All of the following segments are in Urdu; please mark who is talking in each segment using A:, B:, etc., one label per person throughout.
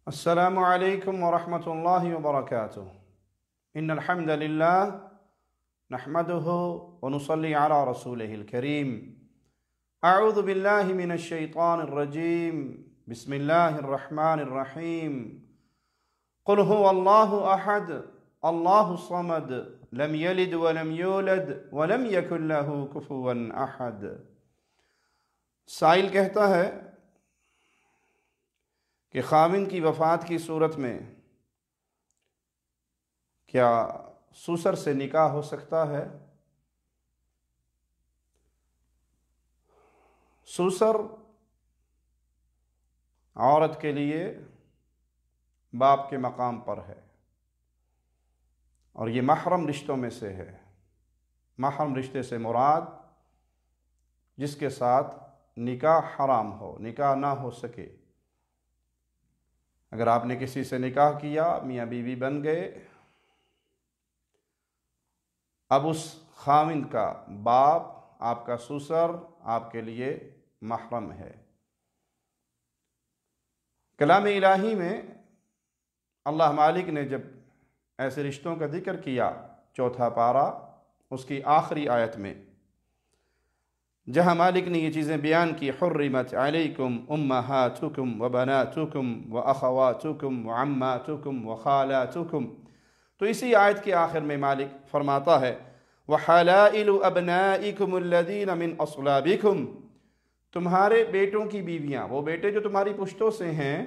A: السلام علیکم ورحمۃ اللہ وبرکاتہ ان الحمد للہ نحمده ونصلی علی رسولہ الکریم اعوذ باللہ من الشیطان الرجیم بسم اللہ الرحمن الرحیم قل هو اللہ احد اللہ الصمد لم یلد ولم یولد ولم یکن لہ کفوا احد۔ سائل کہتا ہے کہ خاوند کی وفات کی صورت میں کیا سسر سے نکاح ہو سکتا ہے؟ سسر عورت کے لیے باپ کے مقام پر ہے اور یہ محرم رشتوں میں سے ہے۔ محرم رشتے سے مراد جس کے ساتھ نکاح حرام ہو، نکاح نہ ہو سکے۔ اگر آپ نے کسی سے نکاح کیا، میاں بیوی بن گئے، اب اس خاوند کا باپ، آپ کا سسر آپ کے لیے محرم ہے۔ کلام الہی میں اللہ مالک نے جب ایسے رشتوں کا ذکر کیا، چوتھا پارہ اس کی آخری آیت میں، جہاں مالک نے یہ چیزیں بیان کی، حرمت علیکم امہاتکم وبناتکم واخواتکم وعماتکم وخالاتکم، تو اسی آیت کے آخر میں مالک فرماتا ہے وحلائل ابنائکم الذین من اصلابکم، تمہارے بیٹوں کی بیویاں، وہ بیٹے جو تمہاری پشتوں سے ہیں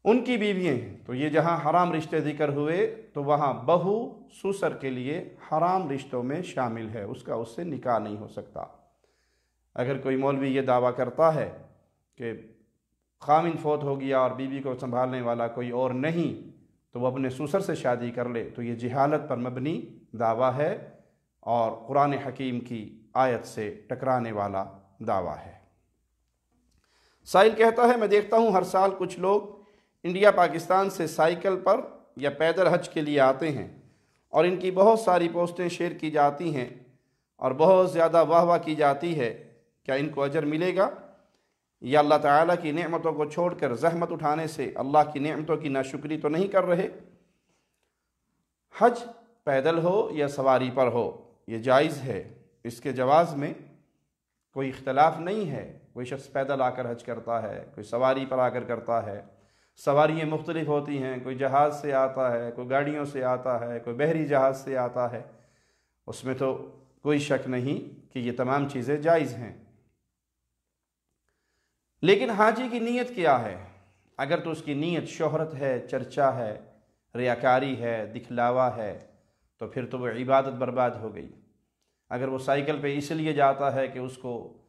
A: ان کی بیویاں ہیں۔ تو یہ جہاں حرام رشتے ذکر ہوئے تو وہاں بہو سسر کے لیے حرام رشتوں میں شامل ہے، اس کا اس سے نکاح نہیں ہو سکتا۔ اگر کوئی مولوی یہ دعویٰ کرتا ہے کہ خاوند فوت ہو گیا اور بیوی کو سنبھالنے والا کوئی اور نہیں تو وہ اپنے سسر سے شادی کر لے، تو یہ جہالت پر مبنی دعویٰ ہے اور قرآن حکیم کی آیت سے ٹکرانے والا دعویٰ ہے۔ سائل کہتا ہے میں دیکھتا ہوں ہر سال کچھ لوگ انڈیا پاکستان سے سائیکل پر یا پیدل حج کے لیے آتے ہیں اور ان کی بہت ساری پوسٹیں شیئر کی جاتی ہیں اور بہت زیادہ واہ واہ کی جاتی ہے، کیا ان کو اجر ملے گا یا اللہ تعالیٰ کی نعمتوں کو چھوڑ کر زحمت اٹھانے سے اللہ کی نعمتوں کی ناشکری تو نہیں کر رہے؟ حج پیدل ہو یا سواری پر ہو یہ جائز ہے، اس کے جواز میں کوئی اختلاف نہیں ہے۔ کوئی شخص پیدل آ کر حج کرتا ہے، کوئی سواری پر آ کر کرتا ہے، سواریاں مختلف ہوتی ہیں، کوئی جہاز سے آتا ہے، کوئی گاڑیوں سے آتا ہے، کوئی بحری جہاز سے آتا ہے، اس میں تو کوئی شک نہیں کہ یہ تمام چیزیں جائز ہیں۔ لیکن حاجی کی نیت کیا ہے؟ اگر تو اس کی نیت شہرت ہے، چرچا ہے، ریاکاری ہے، دکھلاوا ہے، تو پھر تو وہ عبادت برباد ہو گئی۔ اگر وہ سائیکل پہ اس لیے جاتا ہے کہ اس کو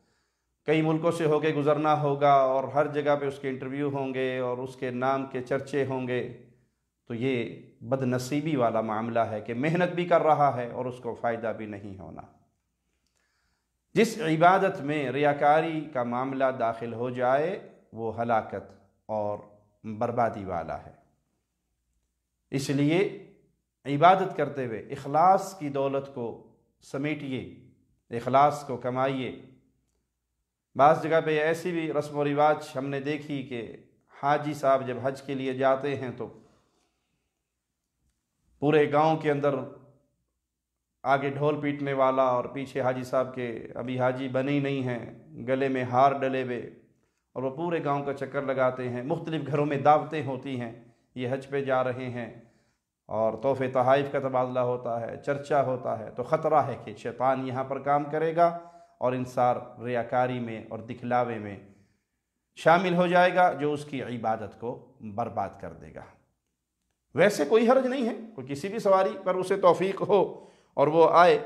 A: کئی ملکوں سے ہو کے گزرنا ہوگا اور ہر جگہ پہ اس کے انٹرویو ہوں گے اور اس کے نام کے چرچے ہوں گے، تو یہ بد نصیبی والا معاملہ ہے کہ محنت بھی کر رہا ہے اور اس کو فائدہ بھی نہیں ہونا۔ جس عبادت میں ریاکاری کا معاملہ داخل ہو جائے وہ ہلاکت اور بربادی والا ہے۔ اس لیے عبادت کرتے ہوئے اخلاص کی دولت کو سمیٹیے، اخلاص کو کمائیے۔ بعض جگہ پہ ایسی بھی رسم و رواج ہم نے دیکھی کہ حاجی صاحب جب حج کے لیے جاتے ہیں تو پورے گاؤں کے اندر آگے ڈھول پیٹنے والا اور پیچھے حاجی صاحب کے ابھی حاجی بنے ہی نہیں ہیں، گلے میں ہار ڈلے ہوئے، اور وہ پورے گاؤں کا چکر لگاتے ہیں۔ مختلف گھروں میں دعوتیں ہوتی ہیں، یہ حج پہ جا رہے ہیں اور تحفے تحائف کا تبادلہ ہوتا ہے، چرچا ہوتا ہے، تو خطرہ ہے کہ شیطان یہاں پر کام کرے گا اور انسان ریاکاری میں اور دکھلاوے میں شامل ہو جائے گا جو اس کی عبادت کو برباد کر دے گا۔ ویسے کوئی حرج نہیں ہے، کوئی کسی بھی سواری پر اسے توفیق ہو اور وہ آئے۔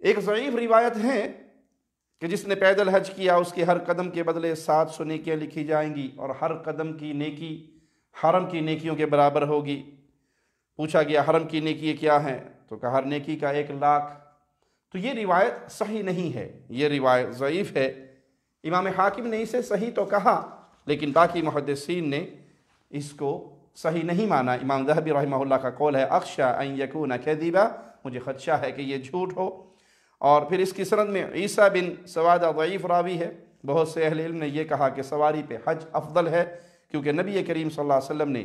A: ایک ضعیف روایت ہے کہ جس نے پیدل حج کیا اس کے ہر قدم کے بدلے 700 نیکیاں لکھی جائیں گی اور ہر قدم کی نیکی حرم کی نیکیوں کے برابر ہوگی۔ پوچھا گیا حرم کی نیکی کیا ہیں؟ تو کہا ہر نیکی کا 1,00,000۔ تو یہ روایت صحیح نہیں ہے، یہ روایت ضعیف ہے۔ امام حاکم نے اسے صحیح تو کہا لیکن باقی محدثین نے اس کو صحیح نہیں مانا۔ امام ذہبی رحمہ اللہ کا قول ہے اخشى ان یکون کذبا، مجھے خدشہ ہے کہ یہ جھوٹ ہو۔ اور پھر اس کی سند میں عیسیٰ بن سوادہ ضعیف راوی ہے۔ بہت سے اہل علم نے یہ کہا کہ سواری پہ حج افضل ہے کیونکہ نبی کریم صلی اللہ علیہ وسلم نے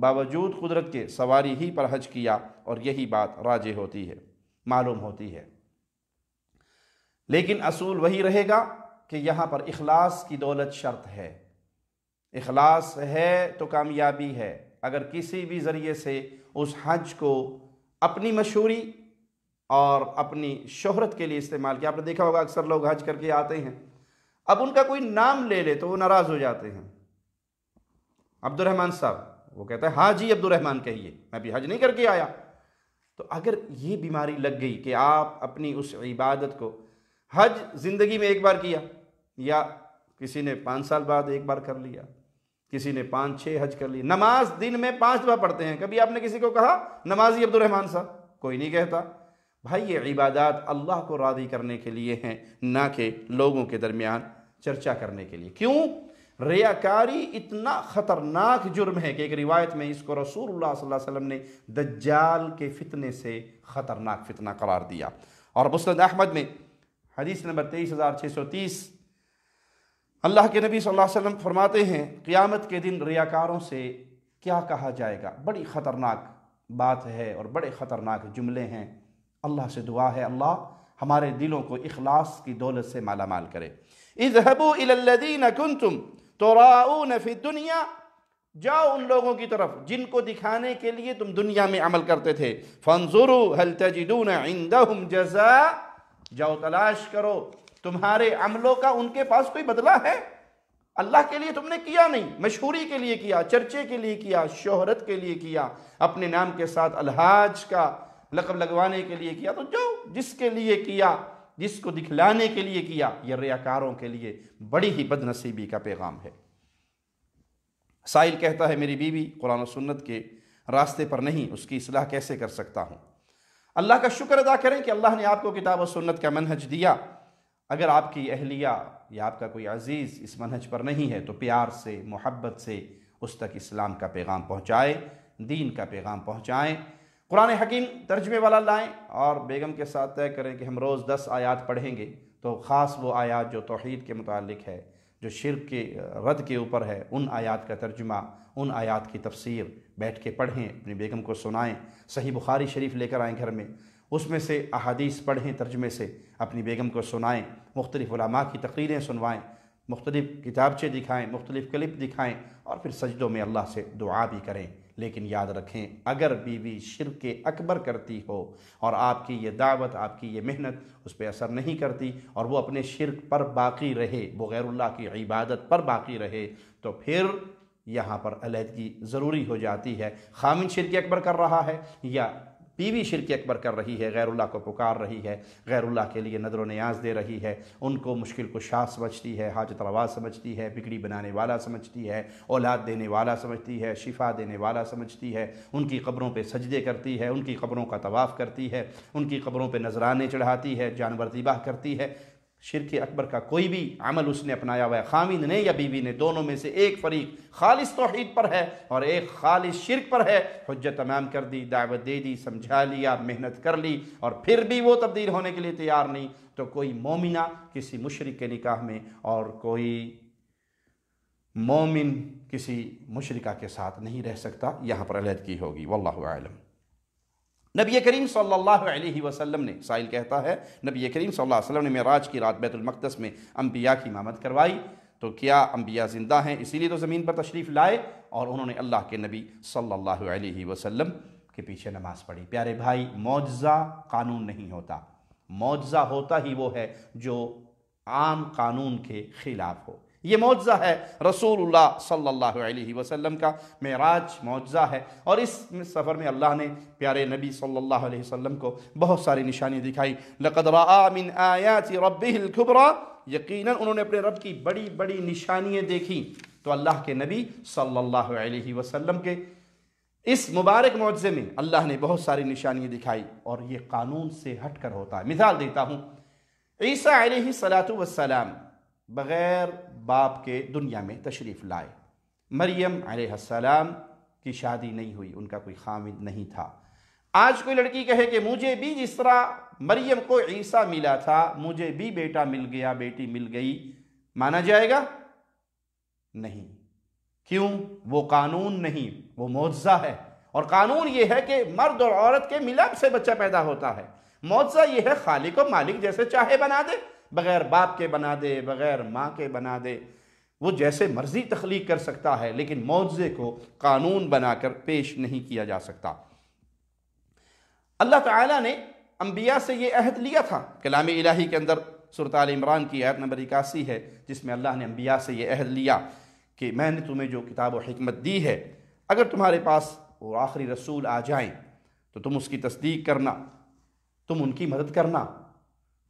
A: باوجود قدرت کے سواری ہی پر حج کیا، اور یہی بات راجح ہوتی ہے، معلوم ہوتی ہے۔ لیکن اصول وہی رہے گا کہ یہاں پر اخلاص کی دولت شرط ہے۔ اخلاص ہے تو کامیابی ہے۔ اگر کسی بھی ذریعے سے اس حج کو اپنی مشہوری اور اپنی شہرت کے لیے استعمال کیا، آپ نے دیکھا ہوگا اکثر لوگ حج کر کے آتے ہیں، اب ان کا کوئی نام لے لے تو وہ ناراض ہو جاتے ہیں۔ عبد الرحمن صاحب، وہ کہتا ہے حاجی عبد الرحمن کہیے، میں بھی حج نہیں کر کے آیا۔ تو اگر یہ بیماری لگ گئی کہ آپ اپنی اس عبادت کو، حج زندگی میں ایک بار کیا، یا کسی نے 5 سال بعد ایک بار کر لیا، کسی نے 5-6 حج کر لی، نماز دن میں 5 دفعہ پڑھتے ہیں، کبھی آپ نے کسی کو کہا نمازی عبد الرحمن صاحب؟ کوئی نہیں کہتا۔ بھائی یہ عبادات اللہ کو راضی کرنے کے لیے ہیں، نہ کہ لوگوں کے درمیان چرچا کرنے کے لیے۔ کیوں؟ ریاکاری اتنا خطرناک جرم ہے کہ ایک روایت میں اس کو رسول اللہ صلی اللہ علیہ وسلم نے دجال کے فتنے سے خطرناک فتنہ قرار دیا۔ اور مسند احمد میں حدیث نمبر 23630، اللہ کے نبی صلی اللہ علیہ وسلم فرماتے ہیں قیامت کے دن ریاکاروں سے کیا کہا جائے گا؟ بڑی خطرناک بات ہے اور بڑے خطرناک جملے ہیں۔ اللہ سے دعا ہے اللہ ہمارے دلوں کو اخلاص کی دولت سے مالا مال کرے۔ اذهبوا الى الذين كنتم تراؤون في الدنيا، جاؤ ان لوگوں کی طرف جن کو دکھانے کے لیے تم دنیا میں عمل کرتے تھے۔ فانظروا هل تجدون عندهم جزاء، جاؤ تلاش کرو تمہارے عملوں کا ان کے پاس کوئی بدلہ ہے۔ اللہ کے لیے تم نے کیا نہیں، مشہوری کے لیے کیا، چرچے کے لیے کیا، شہرت کے لیے کیا، اپنے نام کے ساتھ الحاج کا لقب لگوانے کے لیے کیا، تو جو جس کے لیے کیا، جس کو دکھلانے کے لیے کیا، یہ ریاکاروں کے لیے بڑی ہی بد نصیبی کا پیغام ہے۔ سائل کہتا ہے میری بیوی قرآن و سنت کے راستے پر نہیں، اس کی اصلاح کیسے کر سکتا ہوں؟ اللہ کا شکر ادا کریں کہ اللہ نے آپ کو کتاب و سنت کا منہج دیا۔ اگر آپ کی اہلیہ یا آپ کا کوئی عزیز اس منہج پر نہیں ہے تو پیار سے، محبت سے اس تک اسلام کا پیغام پہنچائیں، دین کا پیغام پہنچائیں۔ قرآن حکیم ترجمے والا لائیں اور بیگم کے ساتھ طے کریں کہ ہم روز 10 آیات پڑھیں گے، تو خاص وہ آیات جو توحید کے متعلق ہے، جو شرک کے رد کے اوپر ہے، ان آیات کا ترجمہ، ان آیات کی تفسیر بیٹھ کے پڑھیں، اپنی بیگم کو سنائیں۔ صحیح بخاری شریف لے کر آئیں گھر میں، اس میں سے احادیث پڑھیں ترجمے سے، اپنی بیگم کو سنائیں، مختلف علماء کی تقریریں سنوائیں، مختلف کتابچے دکھائیں، مختلف کلپ دکھائیں، اور پھر سجدوں میں اللہ سے دعا بھی کریں۔ لیکن یاد رکھیں اگر بیوی شرک اکبر کرتی ہو اور آپ کی یہ دعوت، آپ کی یہ محنت اس پہ اثر نہیں کرتی اور وہ اپنے شرک پر باقی رہے، وہ غیر اللہ کی عبادت پر باقی رہے، تو پھر یہاں پر علیحدگی ضروری ہو جاتی ہے۔ خامن شرک اکبر کر رہا ہے یا بیوی شرک اکبر کر رہی ہے، غیر اللہ کو پکار رہی ہے، غیر اللہ کے لیے نذر و نیاز دے رہی ہے، ان کو مشکل کشا سمجھتی ہے، حاجت روا سمجھتی ہے، بگڑی بنانے والا سمجھتی ہے، اولاد دینے والا سمجھتی ہے، شفا دینے والا سمجھتی ہے، ان کی قبروں پہ سجدے کرتی ہے، ان کی قبروں کا طواف کرتی ہے، ان کی قبروں پہ نذرانے چڑھاتی ہے، جانور ذبح کرتی ہے۔ شرک اکبر کا کوئی بھی عمل اس نے اپنایا ہوا ہے، خامند نے یا بیوی نے، دونوں میں سے ایک فریق خالص توحید پر ہے اور ایک خالص شرک پر ہے، حجت تمام کر دی، دعوت دے دی، سمجھا لیا، محنت کر لی، اور پھر بھی وہ تبدیل ہونے کے لیے تیار نہیں، تو کوئی مومنہ کسی مشرک کے نکاح میں اور کوئی مومن کسی مشرکہ کے ساتھ نہیں رہ سکتا، یہاں پر علیحدگی ہوگی۔ واللہ اعلم۔ نبی کریم صلی اللہ علیہ وسلم نے، سائل کہتا ہے نبی کریم صلی اللہ علیہ وسلم نے معراج کی رات بیت المقدس میں انبیاء کی امامت کروائی، تو کیا انبیاء زندہ ہیں؟ اسی لیے تو زمین پر تشریف لائے اور انہوں نے اللہ کے نبی صلی اللہ علیہ وسلم کے پیچھے نماز پڑھی۔ پیارے بھائی، معجزہ قانون نہیں ہوتا، معجزہ ہوتا ہی وہ ہے جو عام قانون کے خلاف ہو۔ یہ معجزہ ہے رسول اللہ صلی اللہ علیہ وسلم کا، معراج معجزہ ہے، اور اس سفر میں اللہ نے پیارے نبی صلی اللہ علیہ وسلم کو بہت ساری نشانی دکھائی۔ لقد رأى من آیات ربہ الکبریٰ، یقیناً انہوں نے اپنے رب کی بڑی بڑی نشانیاں دیکھی۔ تو اللہ کے نبی صلی اللہ علیہ وسلم کے اس مبارک معجزے میں اللہ نے بہت ساری نشانیاں دکھائی، اور یہ قانون سے ہٹ کر ہوتا ہے۔ مثال دیتا ہوں، عیسیٰ علیہ السلام بغیر باپ کے دنیا میں تشریف لائے۔ مریم علیہ السلام کی شادی نہیں ہوئی، ان کا کوئی خامد نہیں تھا۔ آج کوئی لڑکی کہے کہ مجھے بھی جس طرح مریم کو عیسیٰ ملا تھا، مجھے بھی بیٹا مل گیا، بیٹی مل گئی، مانا جائے گا؟ نہیں۔ کیوں؟ وہ قانون نہیں، وہ معجزہ ہے۔ اور قانون یہ ہے کہ مرد اور عورت کے ملاپ سے بچہ پیدا ہوتا ہے۔ معجزہ یہ ہے خالق و مالک جیسے چاہے بنا دے، بغیر باپ کے بنا دے، بغیر ماں کے بنا دے، وہ جیسے مرضی تخلیق کر سکتا ہے، لیکن معجزے کو قانون بنا کر پیش نہیں کیا جا سکتا۔ اللہ تعالیٰ نے انبیاء سے یہ عہد لیا تھا، کلام الہی کے اندر سورۃ آل عمران کی آیت نمبر 81 ہے، جس میں اللہ نے انبیاء سے یہ عہد لیا کہ میں نے تمہیں جو کتاب و حکمت دی ہے، اگر تمہارے پاس وہ آخری رسول آ جائیں تو تم اس کی تصدیق کرنا، تم ان کی مدد کرنا۔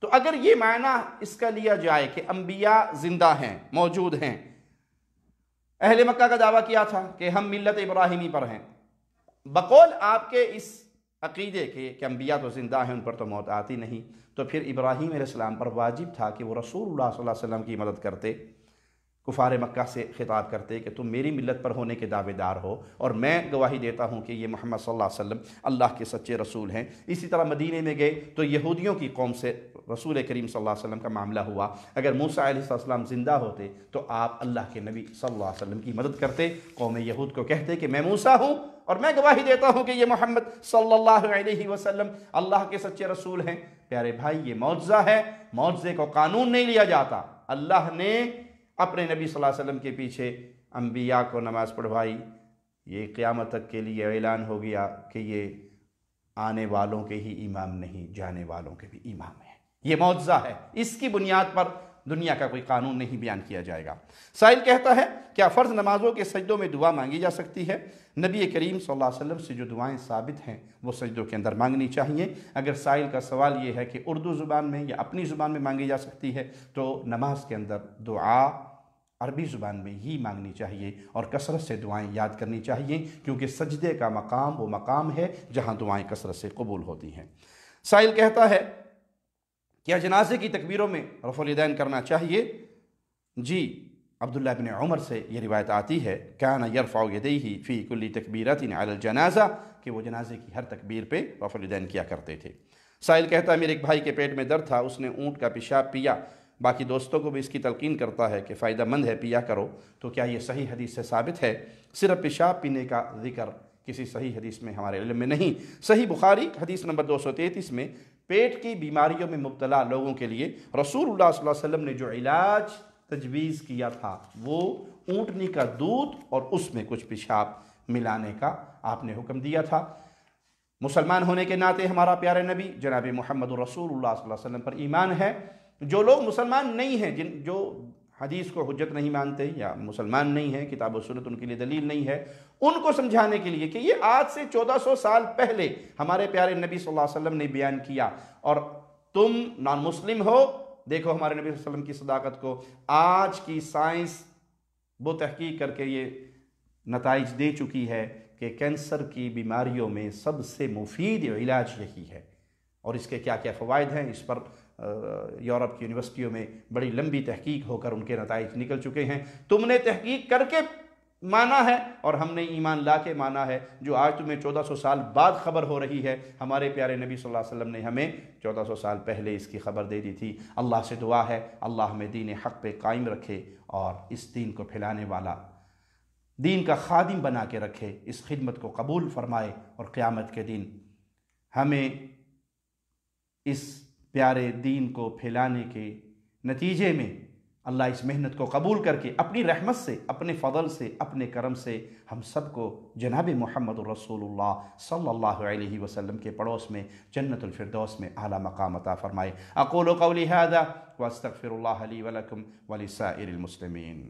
A: تو اگر یہ معنی اس کا لیا جائے کہ انبیاء زندہ ہیں، موجود ہیں، اہل مکہ کا دعویٰ کیا تھا کہ ہم ملت ابراہیمی پر ہیں، بقول آپ کے اس عقیدے کے کہ انبیاء تو زندہ ہیں، ان پر تو موت آتی نہیں، تو پھر ابراہیم علیہ السلام پر واجب تھا کہ وہ رسول اللہ صلی اللہ علیہ وسلم کی مدد کرتے، کفار مکہ سے خطاب کرتے کہ تم میری ملت پر ہونے کے دعوے دار ہو، اور میں گواہی دیتا ہوں کہ یہ محمد صلی اللہ علیہ وسلم اللہ کے سچے رسول ہیں۔ اسی طرح مدینے میں گئے تو یہودیوں کی قوم سے رسول کریم صلی اللہ علیہ وسلم کا معاملہ ہوا، اگر موسیٰ علیہ السلام زندہ ہوتے تو آپ اللہ کے نبی صلی اللہ علیہ وسلم کی مدد کرتے، قوم یہود کو کہتے کہ میں موسیٰ ہوں اور میں گواہی دیتا ہوں کہ یہ محمد صلی اللہ علیہ وسلم اللہ کے سچے رسول ہیں۔ پیارے بھائی، یہ معجزہ ہے، معجزے کو قانون نہیں لیا جاتا۔ اللہ نے اپنے نبی صلی اللہ علیہ وسلم کے پیچھے انبیاء کو نماز پڑھوائی، یہ قیامت تک کے لیے اعلان ہو گیا کہ یہ آنے والوں کے ہی امام نہیں، جانے والوں کے بھی امام ہیں۔ یہ معجزہ ہے، اس کی بنیاد پر دنیا کا کوئی قانون نہیں بیان کیا جائے گا۔ سائل کہتا ہے کیا فرض نمازوں کے سجدوں میں دعا مانگی جا سکتی ہے؟ نبی کریم صلی اللہ علیہ وسلم سے جو دعائیں ثابت ہیں وہ سجدوں کے اندر مانگنی چاہیے۔ اگر سائل کا سوال یہ ہے کہ اردو زبان میں یا اپنی زبان میں مانگی جا سکتی ہے، تو نماز کے اندر دعا عربی زبان میں ہی مانگنی چاہیے اور کثرت سے دعائیں یاد کرنی چاہیے، کیونکہ سجدے کا مقام وہ مقام ہے جہاں دعائیں کثرت سے قبول ہوتی ہیں۔ سائل کہتا ہے کیا جنازے کی تکبیروں میں رفع الیدین کرنا چاہیے؟ جی، عبداللہ بن عمر سے یہ روایت آتی ہے کان یرفع یدیہ فی کل تکبیرۃ علی الجنازہ، کہ وہ جنازے کی ہر تکبیر پہ رفع الیدین کیا کرتے تھے۔ سائل کہتا ہے میرے ایک بھائی کے پیٹ میں درد تھا، اس نے اونٹ کا پیشاب پیا، باقی دوستوں کو بھی اس کی تلقین کرتا ہے کہ فائدہ مند ہے، پیا کرو، تو کیا یہ صحیح حدیث سے ثابت ہے؟ صرف پیشاب پینے کا ذکر کسی صحیح حدیث میں ہمارے علم میں نہیں۔ صحیح بخاری حدیث نمبر 233 میں پیٹ کی بیماریوں میں مبتلا لوگوں کے لیے رسول اللہ صلی اللہ علیہ وسلم نے جو علاج تجویز کیا تھا وہ اونٹنی کا دودھ اور اس میں کچھ پیشاب ملانے کا آپ نے حکم دیا تھا۔ مسلمان ہونے کے ناطے ہمارا پیارے نبی جناب محمد رسول اللہ صلی اللہ علیہ وسلم پر ایمان ہے۔ جو لوگ مسلمان نہیں ہیں، جو حدیث کو حجت نہیں مانتے یا مسلمان نہیں ہیں، کتاب و سنت ان کے لیے دلیل نہیں ہے، ان کو سمجھانے کے لیے کہ یہ آج سے 1400 سال پہلے ہمارے پیارے نبی صلی اللہ علیہ وسلم نے بیان کیا، اور تم نان مسلم ہو، دیکھو ہمارے نبی صلی اللہ علیہ وسلم کی صداقت کو۔ آج کی سائنس وہ تحقیق کر کے یہ نتائج دے چکی ہے کہ کینسر کی بیماریوں میں سب سے مفید علاج یہی ہے، اور اس کے کیا کیا فوائد ہیں اس پر یورپ کی یونیورسٹیوں میں بڑی لمبی تحقیق ہو کر ان کے نتائج نکل چکے ہیں۔ تم نے تحقیق کر کے مانا ہے اور ہم نے ایمان لا کے مانا ہے، جو آج تمہیں 1400 سال بعد خبر ہو رہی ہے، ہمارے پیارے نبی صلی اللہ علیہ وسلم نے ہمیں 1400 سال پہلے اس کی خبر دے دی تھی۔ اللہ سے دعا ہے اللہ ہمیں دین حق پہ قائم رکھے اور اس دین کو پھیلانے والا، دین کا خادم بنا کے رکھے، اس خدمت کو قبول فرمائے، اور قیامت کے دن ہمیں اس پیارے دین کو پھیلانے کے نتیجے میں اللہ اس محنت کو قبول کر کے اپنی رحمت سے، اپنے فضل سے، اپنے کرم سے ہم سب کو جناب محمد رسول اللہ صلی اللہ علیہ وسلم کے پڑوس میں جنت الفردوس میں اعلیٰ مقام عطا فرمائے۔ اقول قولی ھذا واستغفر اللہ لی ولکم ولسائر المسلمین۔